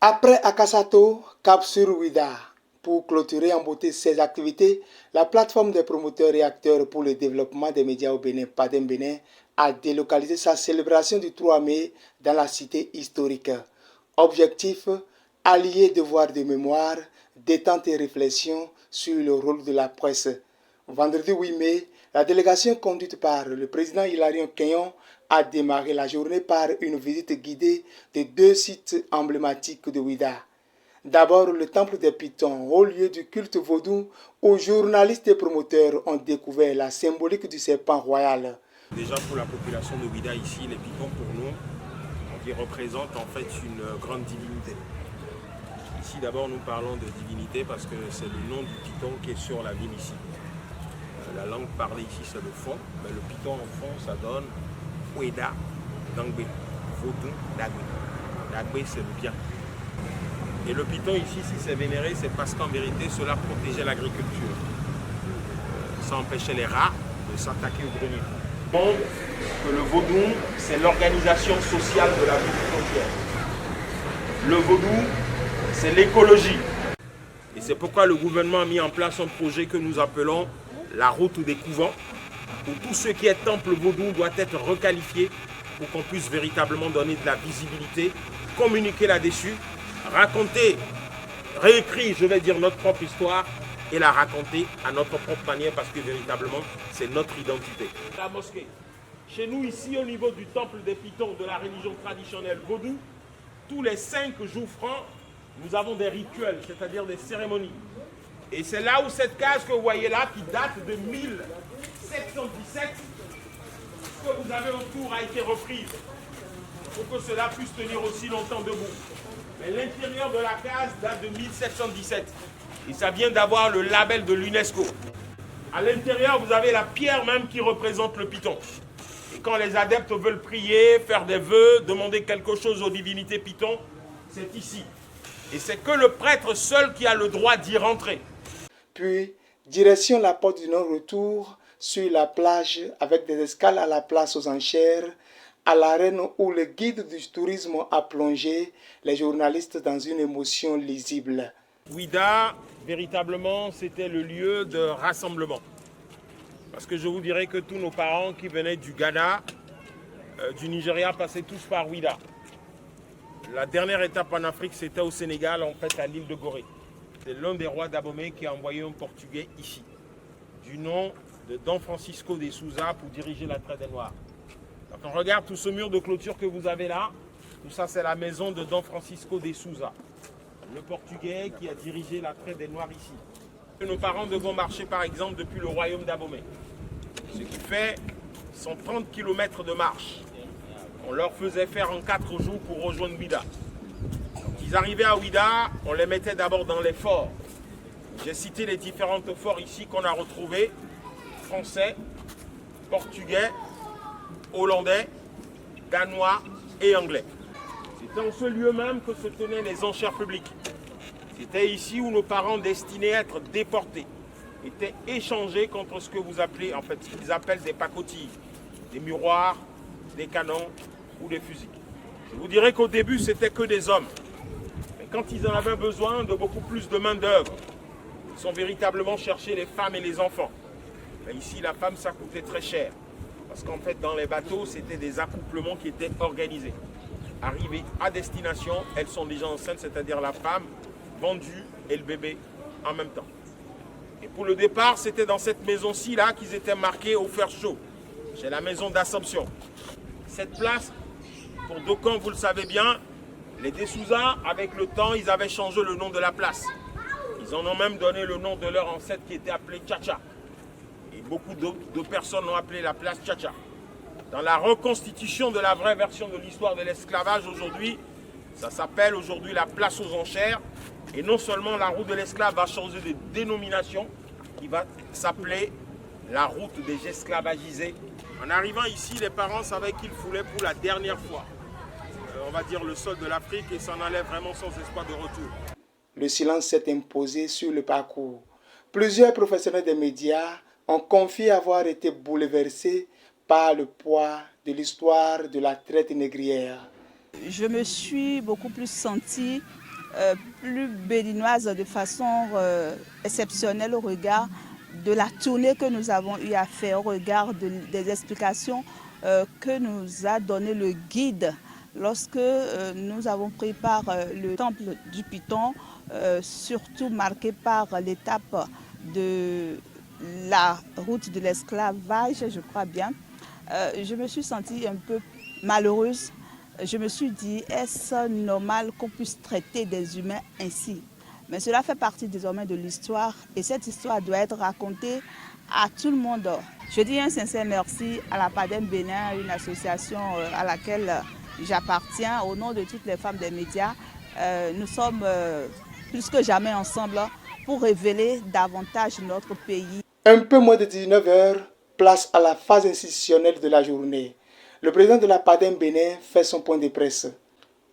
Après Akasato, cap sur Ouida. Pour clôturer en beauté ses activités, la plateforme des promoteurs et acteurs pour le développement des médias au Bénin, Padem Bénin, a délocalisé sa célébration du 3 mai dans la cité historique. Objectif, allier devoir de mémoire, détente et réflexion sur le rôle de la presse. Vendredi 8 mai, la délégation conduite par le président Hilarion Kenyon a démarré la journée par une visite guidée de deux sites emblématiques de Ouida. D'abord, le temple des Pitons, haut lieu du culte vaudou, où journalistes et promoteurs ont découvert la symbolique du serpent royal. Déjà pour la population de Ouida ici, les Pitons pour nous, qui représentent en fait une grande divinité. Ici d'abord nous parlons de divinité parce que c'est le nom du Piton qui est sur la ville ici. La langue parlée ici c'est le fond, mais le Piton en fond ça donne Ouida, Dangbe, Vaudou, Dagbe. Dagbe c'est le bien. Et le Piton ici, si c'est vénéré, c'est parce qu'en vérité cela protégeait l'agriculture. Ça empêchait les rats de s'attaquer aux greniers. Donc, que le vaudou, c'est l'organisation sociale de la vie frontière. Le vaudou, c'est l'écologie. Et c'est pourquoi le gouvernement a mis en place un projet que nous appelons la route des couvents, où tout ce qui est temple vaudou doit être requalifié pour qu'on puisse véritablement donner de la visibilité, communiquer là-dessus, raconter, réécrire, je vais dire, notre propre histoire, et la raconter à notre propre manière parce que véritablement c'est notre identité. La mosquée. Chez nous ici au niveau du temple des Pitons de la religion traditionnelle vaudou, tous les 5 jours francs, nous avons des rituels, c'est-à-dire des cérémonies. Et c'est là où cette case que vous voyez là, qui date de 1717, ce que vous avez autour a été reprise pour que cela puisse tenir aussi longtemps debout. Mais l'intérieur de la case date de 1717. Et ça vient d'avoir le label de l'UNESCO. À l'intérieur, vous avez la pierre même qui représente le Piton. Et quand les adeptes veulent prier, faire des vœux, demander quelque chose aux divinités Piton, c'est ici. Et c'est que le prêtre seul qui a le droit d'y rentrer. Puis, direction la porte du non-retour sur la plage avec des escales à la place aux enchères, à l'arène où le guide du tourisme a plongé les journalistes dans une émotion lisible. Ouida, véritablement, c'était le lieu de rassemblement. Parce que je vous dirais que tous nos parents qui venaient du Ghana, du Nigeria, passaient tous par Ouida. La dernière étape en Afrique, c'était au Sénégal, en fait, à l'île de Gorée. C'est l'un des rois d'Abomey qui a envoyé un Portugais ici, du nom de Don Francisco de Souza pour diriger la traite des Noirs. Quand on regarde tout ce mur de clôture que vous avez là, tout ça c'est la maison de Don Francisco de Souza, le Portugais qui a dirigé la traite des Noirs ici. Nos parents devront marcher par exemple depuis le royaume d'Abomey, ce qui fait 130 km de marche. On leur faisait faire en 4 jours pour rejoindre Ouida. Quand ils arrivaient à Ouida, on les mettait d'abord dans les forts. J'ai cité les différents forts ici qu'on a retrouvés, français, portugais, hollandais, danois et anglais. C'était en ce lieu même que se tenaient les enchères publiques. C'était ici où nos parents destinés à être déportés étaient échangés contre ce que vous appelez, en fait, ce qu'ils appellent des pacotilles, des miroirs, des canons ou des fusils. Je vous dirais qu'au début, c'était que des hommes. Mais quand ils en avaient besoin de beaucoup plus de main-d'œuvre, ils sont véritablement cherchés les femmes et les enfants. Mais ici, la femme, ça coûtait très cher. Parce qu'en fait, dans les bateaux, c'était des accouplements qui étaient organisés. Arrivées à destination, elles sont déjà enceintes, c'est-à-dire la femme vendue et le bébé en même temps. Et pour le départ, c'était dans cette maison-ci là qu'ils étaient marqués au fer chaud. C'est la maison d'Assomption. Cette place, pour d'aucuns, vous le savez bien, les De Souza, avec le temps, ils avaient changé le nom de la place. Ils en ont même donné le nom de leur ancêtre qui était appelé Tchatcha. Et beaucoup de personnes l'ont appelé la place Tchatcha. Dans la reconstitution de la vraie version de l'histoire de l'esclavage aujourd'hui, ça s'appelle aujourd'hui la place aux enchères. Et non seulement la route de l'esclave va changer de dénomination, qui va s'appeler la route des esclavagisés. En arrivant ici, les parents savaient qu'ils foulaient pour la dernière fois, on va dire, le sol de l'Afrique et s'en allaient vraiment sans espoir de retour. Le silence s'est imposé sur le parcours. Plusieurs professionnels des médias ont confié avoir été bouleversés par le poids de l'histoire de la traite négrière. Je me suis beaucoup plus sentie plus béninoise de façon exceptionnelle au regard de la tournée que nous avons eu à faire, au regard des explications que nous a donné le guide lorsque nous avons pris par le temple du Python, surtout marqué par l'étape de la route de l'esclavage, je crois bien. Je me suis sentie un peu malheureuse. Je me suis dit, est-ce normal qu'on puisse traiter des humains ainsi? Mais cela fait partie désormais de l'histoire et cette histoire doit être racontée à tout le monde. Je dis un sincère merci à la PADEM Bénin, une association à laquelle j'appartiens. Au nom de toutes les femmes des médias, nous sommes plus que jamais ensemble pour révéler davantage notre pays. Un peu moins de 19 heures, place à la phase institutionnelle de la journée. Le président de la PADEM Bénin fait son point de presse.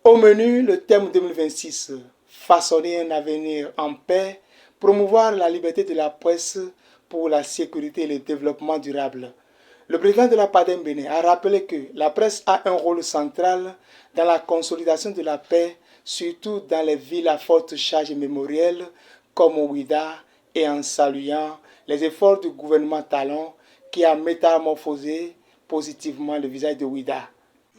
Au menu, le thème 2026, façonner un avenir en paix, promouvoir la liberté de la presse pour la sécurité et le développement durable. Le président de la PADEM Bénin a rappelé que la presse a un rôle central dans la consolidation de la paix, surtout dans les villes à forte charge mémorielle comme Ouida, et en saluant les efforts du gouvernement Talon qui a métamorphosé positivement le visage de Ouida.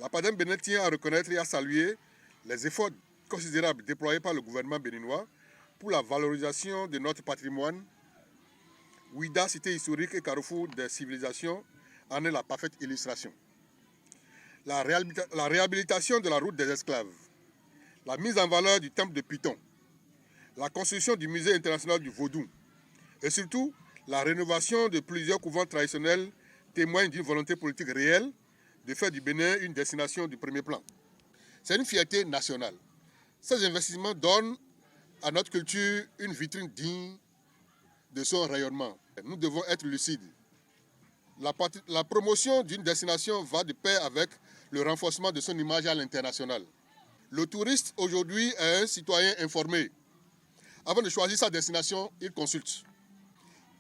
La PADEM Bénin tient à reconnaître et à saluer les efforts considérables déployés par le gouvernement béninois pour la valorisation de notre patrimoine. Ouida, cité historique et carrefour des civilisations, en est la parfaite illustration. La réhabilitation de la route des esclaves, la mise en valeur du temple de Python, la construction du musée international du Vaudou et surtout la rénovation de plusieurs couvents traditionnels témoignent d'une volonté politique réelle de faire du Bénin une destination du premier plan. C'est une fierté nationale. Ces investissements donnent à notre culture une vitrine digne de son rayonnement. Nous devons être lucides. La promotion d'une destination va de pair avec le renforcement de son image à l'international. Le touriste aujourd'hui est un citoyen informé. Avant de choisir sa destination, il consulte.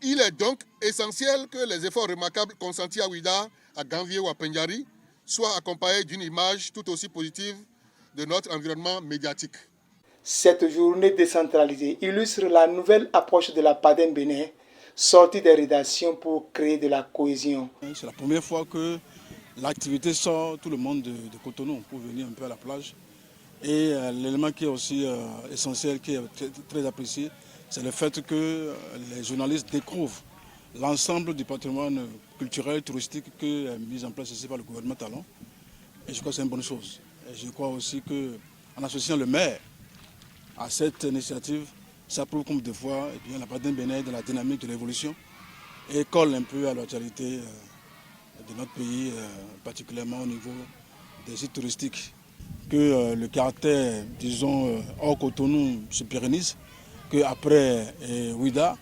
Il est donc essentiel que les efforts remarquables consentis à Ouida, à Ganvié ou à Pendjari soient accompagnés d'une image tout aussi positive de notre environnement médiatique. Cette journée décentralisée illustre la nouvelle approche de la PADEM Bénin, sortie des rédactions pour créer de la cohésion. C'est la première fois que l'activité sort tout le monde de Cotonou pour venir un peu à la plage. Et l'élément qui est aussi essentiel, qui est très apprécié, c'est le fait que les journalistes découvrent l'ensemble du patrimoine culturel, touristique qui est mis en place ici par le gouvernement Talon. Et je crois que c'est une bonne chose. Et je crois aussi qu'en associant le maire à cette initiative, ça prouve comme des fois la PADEM Bénin de la dynamique de l'évolution et colle un peu à l'actualité de notre pays, particulièrement au niveau des sites touristiques. Que le caractère, disons, hors Cotonou se pérennise, qu'après Ouida,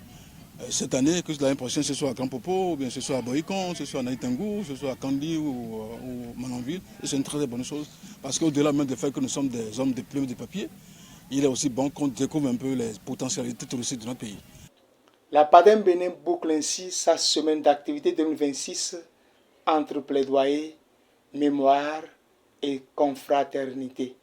cette année, que l'année prochaine, ce soit à Grand Popo, ou bien ce soit à Boïcon, ce soit à Naïtangou, ce soit à Kandi ou Manonville. C'est une très bonne chose, parce qu'au-delà même du fait que nous sommes des hommes de plume et de papier, il est aussi bon qu'on découvre un peu les potentialités touristiques de notre pays. La PADEM Bénin boucle ainsi sa semaine d'activité 2026 entre plaidoyer, mémoire et confraternité.